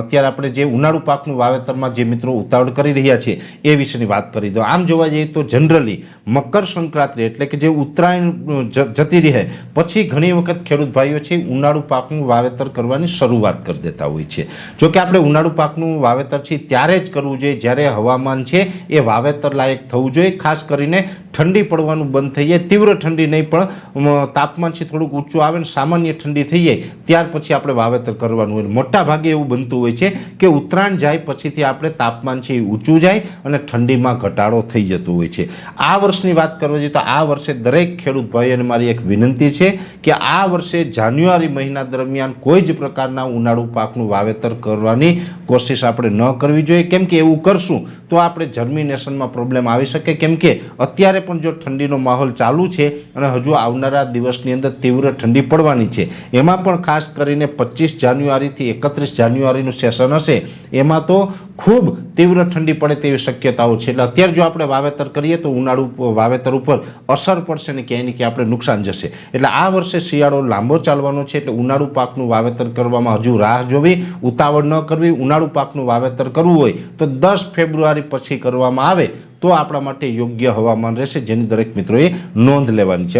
અત્યારે આપણે જે ઉનાળુ પાકનું વાવેતરમાં જે મિત્રો ઉતાવળ કરી રહ્યા છે એ વિશેની વાત કરી દો। આમ જોવા જઈએ તો જનરલી મકર સંક્રાંતિ એટલે કે જે ઉત્તરાયણ જતી રહે પછી ઘણી વખત ખેડૂત ભાઈઓ છે ઉનાળુ પાકનું વાવેતર કરવાની શરૂઆત કરી દેતા હોય છે। જો કે આપણે ઉનાળુ પાકનું વાવેતર છે ત્યારે જ કરવું જોઈએ જ્યારે હવામાન છે એ વાવેતર લાયક થવું જોઈએ। ખાસ કરીને ઠંડી પડવાનું બંધ થઈ જાય, તીવ્ર ઠંડી નહીં પણ તાપમાન છે થોડુંક ઊંચું આવે ને સામાન્ય ઠંડી થઈ જાય ત્યાર પછી આપણે વાવેતર કરવાનું હોય। મોટા ભાગે એવું બનતું હોય છે કે ઉત્તરાયણ જાય પછીથી આપણે તાપમાન છે એ ઊંચું જાય અને ઠંડીમાં ઘટાડો થઈ જતો હોય છે। આ વર્ષની વાત કરવા જોઈએ તો આ વર્ષે દરેક ખેડૂત ભાઈઓને મારી એક વિનંતી છે કે આ વર્ષે જાન્યુઆરી મહિના દરમિયાન કોઈ જ પ્રકારના ઉનાળુ પાકનું વાવેતર કરવાની કોશિશ આપણે ન કરવી જોઈએ, કેમ કે એવું કરશું તો આપણે જર્મિનેશનમાં પ્રોબ્લેમ આવી શકે। કેમ કે અત્યારે પણ જો ઠંડીનો માહોલ ચાલુ છે અને હજુ આવનારા દિવસની અંદર તીવ્ર ઠંડી પડવાની છે, એમાં પણ ખાસ કરીને 25 જાન્યુઆરીથી 31 જાન્યુઆરીનું સેશન હશે એમાં તો ખૂબ તીવ્ર ઠંડી પડે તેવી શક્યતાઓ છે। એટલે અત્યારે જો આપણે વાવેતર કરીએ તો ઉનાળુ વાવેતર ઉપર અસર પડશે ને ક્યાંય ને ક્યાંય આપણે નુકસાન જશે। એટલે આ વર્ષે શિયાળો લાંબો ચાલવાનો છે એટલે ઉનાળુ પાકનું વાવેતર કરવામાં હજુ રાહ જોવી, ઉતાવળ ન કરવી। ઉનાળુ પાકનું વાવેતર કરવું હોય તો 10 ફેબ્રુઆરી પછી કરવામાં આવે તો આપણા માટે યોગ્ય હવામાન રહેશે, જેની દરેક મિત્રોએ નોંધ લેવાની છે।